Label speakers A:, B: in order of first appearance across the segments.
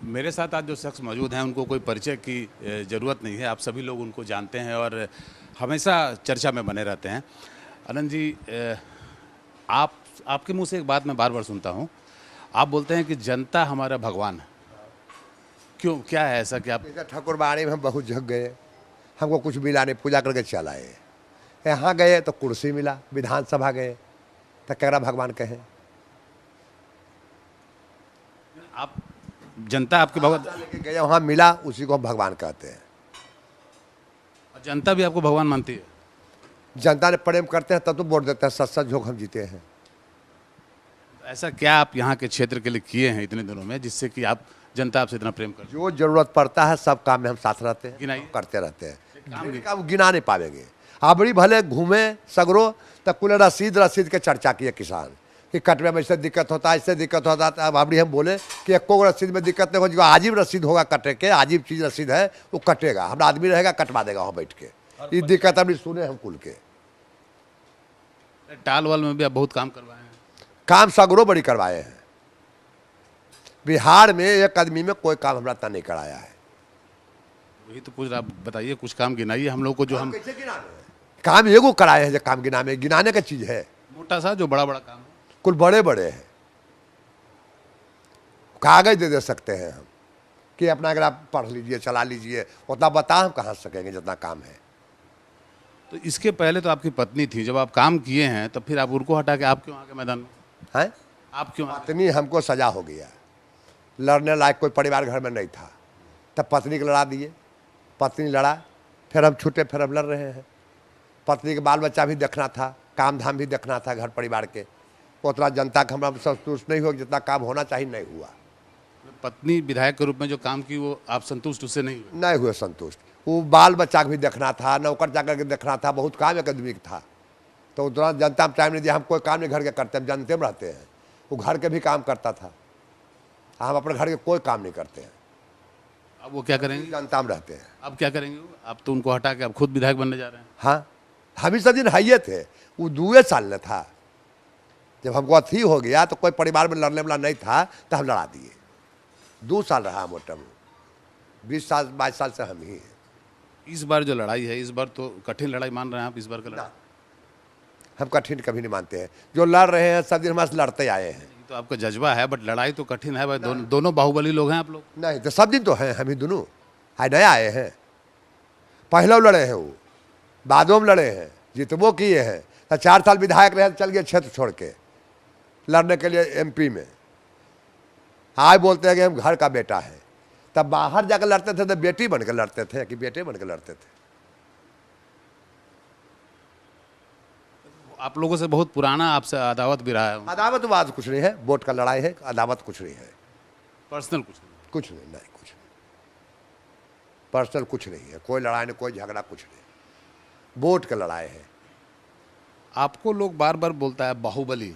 A: मेरे साथ आज जो शख्स मौजूद हैं उनको कोई परिचय की ज़रूरत नहीं है, आप सभी लोग उनको जानते हैं और हमेशा चर्चा में बने रहते हैं। अनंत जी, आपके मुंह से एक बात मैं बार बार सुनता हूं, आप बोलते हैं कि जनता हमारा भगवान है। क्यों, क्या है ऐसा कि आप?
B: ठाकुरबाड़ी में हम बहुत जग गए, हमको कुछ मिला नहीं, पूजा करके चल आए। यहाँ गए तो कुर्सी मिला, विधानसभा गए तो केकरा भगवान कहे।
A: आप जनता आपके भगवान
B: लेके गए, वहाँ मिला, उसी को हम भगवान कहते हैं।
A: जनता भी आपको भगवान मानती है?
B: जनता ने प्रेम करते हैं तब तो वोट देते हैं, सच सच झोंक हम जीते हैं।
A: ऐसा क्या आप यहाँ के क्षेत्र के लिए किए हैं इतने दिनों में जिससे कि आप जनता आपसे इतना प्रेम करती है?
B: जो जरूरत पड़ता है सब काम में हम साथ रहते हैं,
A: गिनाइए।
B: करते रहते हैं। काम गिना नहीं पाएंगे। आबड़ी भले घूमे सगरो तो कुल रसीद रसीद के चर्चा किए किसान कि कटवे में इससे दिक्कत होता है, इससे दिक्कत होता है। अब आबड़ी हम बोले कि एको रसीद में दिक्कत नहीं होगी, आजीब रसीद होगा कटे के, आजीब चीज रसीद है वो कटेगा, हमारा आदमी रहेगा कटवा देगा वहाँ बैठ के। ये दिक्कत अभी सुने हम कुल के।
A: टाल वाल में भी आप बहुत काम करवाए हैं।
B: काम सगरो बड़ी करवाए हैं। बिहार में एक आदमी में कोई काम हमारा तक नहीं कराया है।
A: वही तो पूछ रहा, आप बताइए, कुछ काम गिनाइए हम लोग को जो हम
B: कैसे गिनाने? काम एगो कराए हैं जो काम गिनाने का चीज है।
A: मोटा सा जो बड़ा बड़ा काम है
B: कुल बड़े बड़े हैं, कागज दे सकते हैं हम कि अपना अगर आप पढ़ लीजिए चला लीजिए, उतना बता हम कहाँ सकेंगे जितना काम है।
A: तो इसके पहले तो आपकी पत्नी थी, जब आप काम किए हैं तब फिर आप उनको हटा के आप क्यों आ गए मैदान में?
B: हैं
A: आप क्यों आ गए?
B: पत्नी हमको सजा हो गया, लड़ने लायक कोई परिवार घर में नहीं था, तब पत्नी को लड़ा दिए। पत्नी लड़ा, फिर हम छूटे, फिर हम लड़ रहे हैं। पत्नी के बाल बच्चा भी देखना था, काम धाम भी देखना था, घर परिवार के। उतना जनता का हमारा संतुष्ट नहीं हुआ, जितना काम होना चाहिए नहीं हुआ।
A: पत्नी विधायक के रूप में जो काम की वो आप संतुष्ट उससे नहीं हुए?
B: नहीं हुए संतुष्ट। वो बाल बच्चा भी देखना था, नौकर चाकर के देखना था, बहुत काम एक आदमी का था। तो उतना जनता में टाइम नहीं दिया। हम कोई काम नहीं घर के करते, हम जनते में रहते हैं। वो घर के भी काम करता था, हम अपने घर के कोई काम नहीं करते हैं।
A: अब वो क्या करेंगे?
B: जनता में रहते हैं।
A: अब क्या करेंगे? आप तो उनको हटा के आप खुद विधायक बनने जा रहे हैं।
B: हाँ, हम ही सब दिन हाइए थे। वो 2 साल में था, जब हमको अथी हो गया तो कोई परिवार में लड़ने वाला नहीं था तो हम लड़ा दिए। 2 साल रहा मोटा, 20 साल 22 साल से हम ही हैं।
A: इस बार जो लड़ाई है, इस बार तो कठिन लड़ाई मान रहे हैं आप? इस बार का लड़ाई
B: हम कठिन कभी नहीं मानते हैं। जो लड़ रहे हैं सब दिन हमारे से लड़ते आए हैं।
A: तो आपका जज्बा है, बट लड़ाई तो कठिन है भाई। दोनों बाहुबली लोग हैं आप लोग।
B: नहीं तो सब दिन तो हैं, हम ही दोनों आए नया आए हैं। पहले लड़े हैं, वो बादों में लड़े हैं, जितबो किए हैं। तो 4 साल विधायक रहे, चल गए क्षेत्र छोड़ के लड़ने के लिए MP में। आए बोलते हैं कि हम घर का बेटा है, तब बाहर जाकर लड़ते थे तो बेटी बन के लड़ते थे कि बेटे बन के लड़ते थे।
A: आप लोगों से बहुत पुराना आपसे अदावत भी रहा है।
B: अदावतवाद कुछ नहीं है, वोट का लड़ाई है, अदावत कुछ नहीं है।
A: पर्सनल कुछ नहीं?
B: कुछ नहीं, नहीं कुछ नहीं, पर्सनल कुछ नहीं है। कोई लड़ाई नहीं, कोई झगड़ा कुछ नहीं, वोट का लड़ाई है।
A: आपको लोग बार बार बोलता है बाहुबली,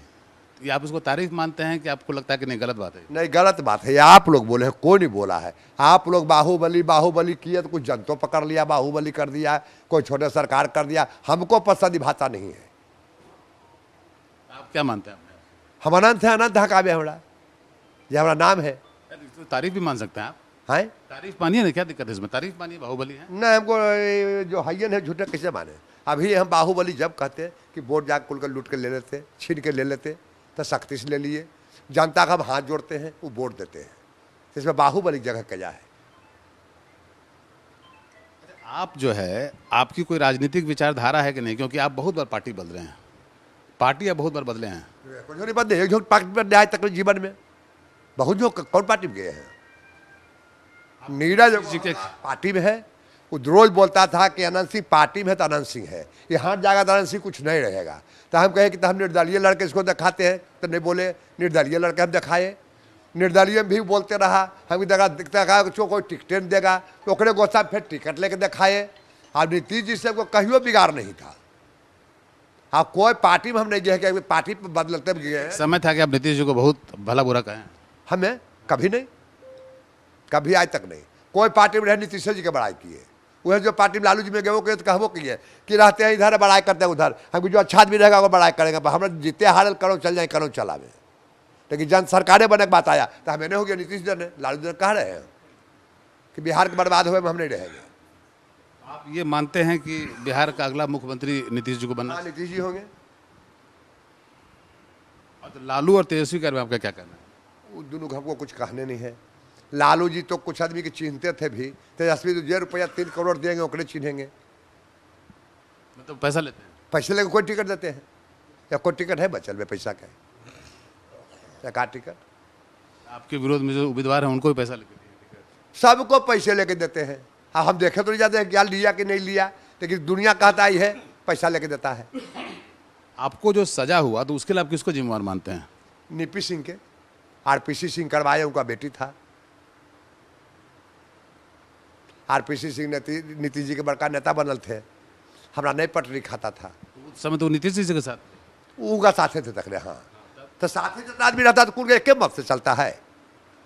A: ये आप उसको तारीफ मानते हैं कि आपको लगता है कि नहीं गलत बात है?
B: नहीं, गलत बात है। ये आप लोग बोले हैं, कोई नहीं बोला है। आप लोग बाहुबली बाहुबली किए तो कुछ जनता पकड़ लिया, बाहुबली कर दिया, कोई छोटे सरकार कर दिया। हमको पसंद भाता नहीं है।
A: आप क्या मानते हैं?
B: हम अनंत है, अनंत हकावे हमारा, ये हमारा नाम है।
A: तो तारीफ भी मान सकते हैं आप?
B: हैं,
A: तारीफ मानिए ना, क्या दिक्कत है इसमें? तारीफ मानिए, बाहुबली है।
B: नहीं, हमको जो हयन है झूठे कैसे माने। अभी हम बाहुबली जब कहते कि वोट जाकर कुल कर लूट के ले लेते, छीन के ले लेते, तो सख्ती से ले लिए। जनता का हम हाथ जोड़ते हैं, वो वोट देते हैं। इसमें बाहुबली जगह क्या है?
A: आप जो है, आपकी कोई राजनीतिक विचारधारा है कि नहीं? क्योंकि आप बहुत बार पार्टी बदल रहे हैं, पार्टी आप बहुत बार बदले हैं।
B: कुछ नहीं बदले, एक झोंक पार्टी पर आज तक जीवन में बहुत जो कौन पार्टी में गए हैं। नीरज
A: जी के
B: पार्टी में है, वो रोज बोलता था कि अनंत सिंह पार्टी में है तो अनंत सिंह है, ये हाथ जाएगा तो अनंत सिंह कुछ नहीं रहेगा। तो हम कहे कि तो हम निर्दलीय लड़के इसको दिखाते हैं, तो नहीं बोले निर्दलीय लड़के हम दिखाए। निर्दलीय में भी बोलते रहा, हम देखा कोई टिकट नहीं देगा तो ओकरे गोसा फिर टिकट लेके दिखाए। अब नीतीश जी से कहियो बिगाड़ नहीं था। हाँ, कोई पार्टी में हम नहीं गए कि पार्टी पर बदलते गए।
A: समय था कि आप नीतीश जी को बहुत भला बुरा कहें?
B: हमें कभी नहीं, कभी आज तक नहीं। कोई पार्टी में रहे नीतीश जी के बड़ाई किए। वह जो पार्टी में लालू जी में गए वो कहबो किए कि रहते हैं इधर बड़ाई करते हैं उधर, हम जो अच्छा आदमी रहेगा वो बड़ाई करेंगे। हमारे जीते हारल करो चल जाए, करो चलावे। लेकिन जन सरकारें बने के बात आया तो हमें नहीं हो गया। नीतीश जी ने, लालू जी कह रहे हैं कि बिहार के बर्बाद हुए में हम नहीं रहेंगे।
A: आप ये मानते हैं कि बिहार का अगला मुख्यमंत्री नीतीश जी को बनना
B: हाँ, नीतीश जी होंगे।
A: और तो लालू और तेजस्वी के बारे में आपका क्या कहना है?
B: उन दोनों को हमको कुछ कहने नहीं है। लालू जी तो कुछ आदमी के चिन्हते थे भी, तेजस्वी तो ₹3 करोड़ देंगे ओकरे चिन्हेंगे।
A: मतलब पैसा लेते हैं?
B: पैसे लेके कोई टिकट देते हैं? या कोई टिकट है बचल में पैसा का? या का टिकट?
A: आपके विरोध में जो उम्मीदवार हैं उनको भी पैसा लेके दिए टिकट?
B: सबको पैसे लेके देते हैं। हाँ, हम देखे तो नहीं जाते हैं क्या लिया कि नहीं लिया, लेकिन दुनिया कहता ही है पैसा लेके देता है।
A: आपको जो सजा हुआ तो उसके लिए आप किसको जिम्मेवार मानते हैं?
B: नीपी सिंह के, आरपीसी सिंह करवाए, उनका बेटी था। आरपीसी सिंह नीतीश जी के बड़का नेता बनल थे, हमरा नहीं पटरी खाता था।
A: उस समय तो नीतीश जी के साथ
B: उनका साथे थे तकरे। हाँ, तो साथे जितना आदमी रहता तो कुल एक मत से चलता है।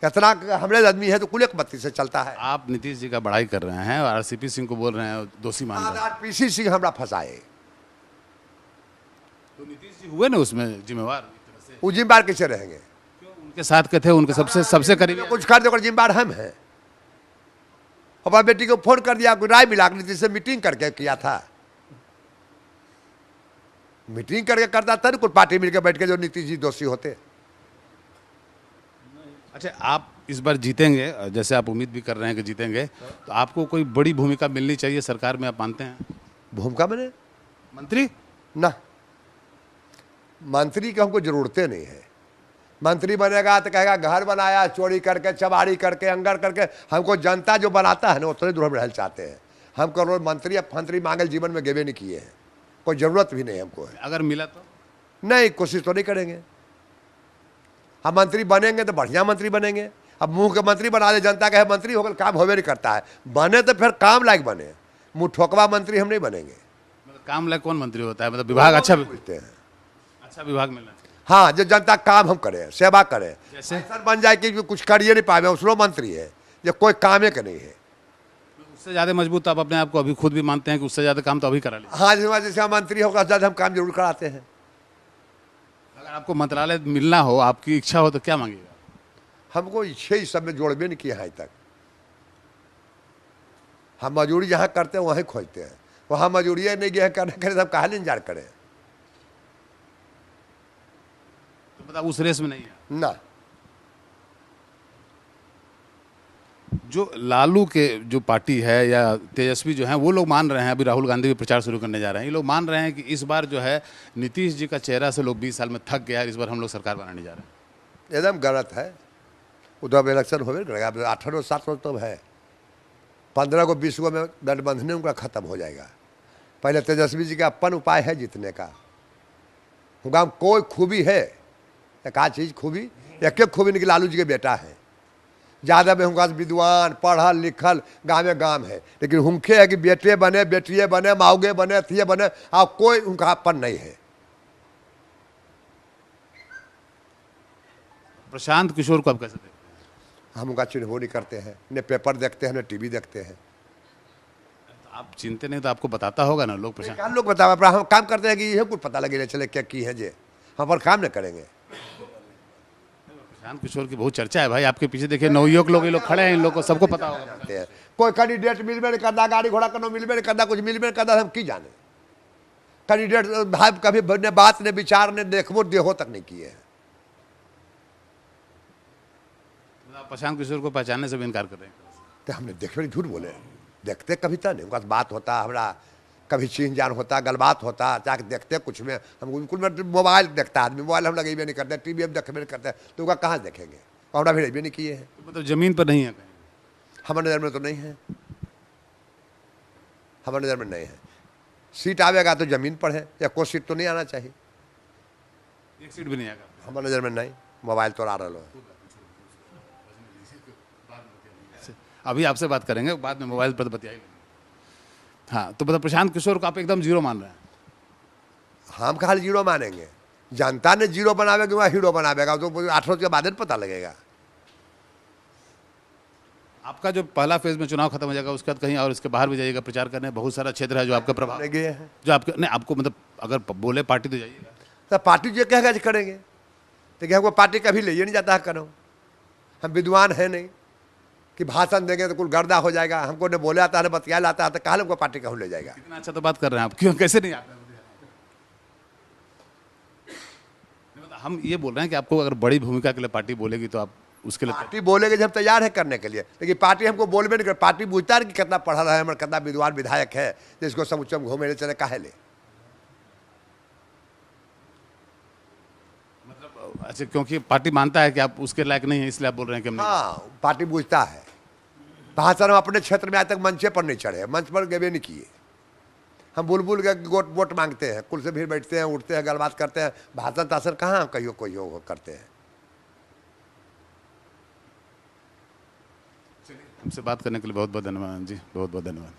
B: इतना हमरे आदमी है तो कुल एक मत से चलता है।
A: आप नीतीश जी का बड़ाई कर रहे हैं और आरसीपी सिंह को बोल रहे हैं दोषी मान रहे हैं।
B: आरपीसी सिंह हमरा फंसाए,
A: तो नीतीश जी हुए ना उसमें जिम्मेवार एक तरह से?
B: वो जिम्मेदार कैसे रहेंगे?
A: क्यों? उनके साथ के थे, उनके सबसे करीब।
B: कुछ कर दे जिम्मेदार हम हैं। अपना बेटी को फोन कर दिया, कोई राय मिला, नीतीश से मीटिंग करके किया था। मीटिंग करके करता था कुछ पार्टी मिलकर बैठ के जो नीतीश जी दोषी होते।
A: अच्छा, आप इस बार जीतेंगे, जैसे आप उम्मीद भी कर रहे हैं कि जीतेंगे, तो आपको कोई बड़ी भूमिका मिलनी चाहिए सरकार में, आप मानते हैं?
B: भूमिका मैंने
A: मंत्री
B: ना, मंत्री की हमको जरूरतें नहीं है। मंत्री बनेगा तो कहेगा घर बनाया चोरी करके, चबारी करके, अंगर करके। हमको जनता जो बनाता है ना उतने दूर हम रहना चाहते हैं। हमको रोज मंत्री या फंत्री मांगल जीवन में गेबे नहीं किए हैं, कोई जरूरत भी नहीं हमको है।
A: अगर मिला तो
B: नहीं, कोशिश तो नहीं करेंगे। हम मंत्री बनेंगे तो बढ़िया मंत्री बनेंगे। अब मुंह के मंत्री बना दे जनता का है मंत्री होकर काम होवे नहीं करता है। बने तो फिर काम लायक बने, मुंह ठोकवा मंत्री हम नहीं बनेंगे।
A: मतलब काम लायक कौन मंत्री होता है? मतलब विभाग अच्छा
B: पूछते हैं।
A: अच्छा विभाग मिलना चाहिए।
B: हाँ, जो जनता काम हम करें, सेवा करें।
A: जैसे
B: ऐसा बन जाए कि कुछ करिए नहीं पाए, उसरो मंत्री है जो कोई कामे का नहीं है।
A: उससे ज़्यादा मजबूत तो आप अपने आप को अभी खुद भी मानते हैं कि उससे ज़्यादा काम तो अभी करा लीजिए।
B: हाँ, जैसे हम मंत्री होगा ज़्यादा हम काम जरूर कराते हैं।
A: अगर आपको मंत्रालय मिलना हो, आपकी इच्छा हो, तो क्या मांगेगा?
B: हमको इच्छे इस सब में जोड़बे नहीं किया है तक। हम मजदूरी जहाँ करते हैं वहीं खोजते हैं, वहाँ मजदूरी नहीं गए करने करे तब कहा इंतजार करें
A: तो मतलब उस रेस में नहीं है
B: ना।
A: जो लालू के जो पार्टी है या तेजस्वी जो हैं वो लोग मान रहे हैं, अभी राहुल गांधी भी प्रचार शुरू करने जा रहे हैं, ये लोग मान रहे हैं कि इस बार जो है नीतीश जी का चेहरा से लोग 20 साल में थक गया है, इस बार हम लोग सरकार बनाने जा रहे हैं।
B: एकदम गलत है। उधर इलेक्शन हो करेगा, 18 7 रोज तो है, 15 को 20 को में गठबंधन उनका खत्म हो जाएगा। पहले तेजस्वी जी का अपन उपाय है जीतने का। उनका कोई खूबी है, एक आध चीज़ खूबी, एक खूबी नहीं कि लालू जी के बेटा है। ज़्यादा में उनका विद्वान पढ़ल लिखल गाँव है, लेकिन उनके है कि बेटे बने, बेटिए बने, माओगे बने, थिए बने, और कोई उनका अपन नहीं है।
A: प्रशांत किशोर को आप कैसे देखते हैं?
B: हम उनका चिन्ह नहीं करते हैं, न पेपर देखते हैं न टीवी देखते हैं।
A: तो आप चिंते नहीं तो आपको बताता होगा ना लोग। प्रशांत
B: क्या लोग बताओ, हम काम करते हैं कि यह कुछ पता लगे चले क्या की है जे, हम पर काम नहीं करेंगे।
A: प्रशांत किशोर की बहुत चर्चा है भाई, आपके पीछे देखिए नवयुवक लोग, ये लोग खड़े हैं, इन लोग को सबको पता होगा।
B: कोई कैंडिडेट मिलबे नहीं करता, गाड़ी घोड़ा करना मिलबे नहीं करता, कुछ मिलबे नहीं करता, हम की जाने। कैंडिडेट भाई कभी ने बात ने विचार ने देखबो देहो तक नहीं किए हैं।
A: आप प्रशांत किशोर को पहचानने से भी इनकार कर रहे हैं?
B: तो हमने देखबे झूठ बोले, देखते कभी था नहीं। उनका बात होता हमारा, कभी चीन जान होता, गलबात होता, जाके देखते कुछ में। हम उनको मोबाइल देखता आदमी, मोबाइल हम लगेबे नहीं करते, टीवी हम देखबे नहीं करते, तो उनका कहाँ देखेंगे? और भी नहीं किए हैं।
A: तो मतलब जमीन पर नहीं है कहीं?
B: हमारे नज़र में तो नहीं है, हमारे नज़र में नहीं है। सीट आवेगा तो जमीन पर है, या कोई सीट तो नहीं आना चाहिए।
A: एक सीट भी नहीं आएगा
B: हमारे नज़र में नहीं। मोबाइल तो आ रहा है।
A: अभी आपसे बात करेंगे, बाद में मोबाइल पर बतियाएंगे। हाँ, तो मतलब प्रशांत किशोर को आप एकदम जीरो मान रहे हैं?
B: हम कहा जीरो मानेंगे, जनता ने जीरो बनावेगा वह हीरो बनावेगा, तो 18 के बाद पता लगेगा।
A: आपका जो पहला फेज में चुनाव खत्म हो जाएगा, उसके बाद कहीं और इसके बाहर भी जाइएगा प्रचार करने, बहुत सारा क्षेत्र है जो आपका प्रभाव
B: गए हैं,
A: जो आपके नहीं, आपको मतलब अगर बोले पार्टी तो जाइएगा।
B: तो पार्टी जो कहेगा करेंगे। तो क्या हमको पार्टी कभी ले नहीं जाता है करो, हम विद्वान हैं नहीं कि भाषण देंगे तो कुल गर्दा हो जाएगा, हमको न बोले आता है न बतिया लाता है, तो कहा हमको पार्टी कहूँ ले जाएगा।
A: इतना अच्छा तो बात कर रहे हैं आप, क्यों कैसे नहीं आते? मतलब हम ये बोल रहे हैं कि आपको अगर बड़ी भूमिका के लिए पार्टी बोलेगी तो आप उसके लिए
B: पार्टी बोलेगे जब तैयार है करने के लिए, लेकिन पार्टी हमको बोलबे नहीं कर। पार्टी पूछता है कि कितना पढ़ा रहा है, हमारा कितना विद्वान विधायक है जिसको समुच्चम घूमे ले चले, काहे ले।
A: मतलब अच्छा, क्योंकि पार्टी मानता है कि आप उसके लायक नहीं है, इसलिए आप बोल रहे हैं कि हम नहीं।
B: हाँ, पार्टी पूछता है। भाषण हम अपने क्षेत्र में आज तक मंचे पर नहीं चढ़े, मंच पर गए नहीं किए। हम बुलबुल के वोट मांगते हैं, कुल से भीड़ बैठते हैं, उठते हैं, गलबात करते हैं, भाषण ताषण कहाँ कहियो कोई करते हैं।
A: हमसे बात करने के लिए बहुत बहुत धन्यवाद जी, बहुत बहुत धन्यवाद।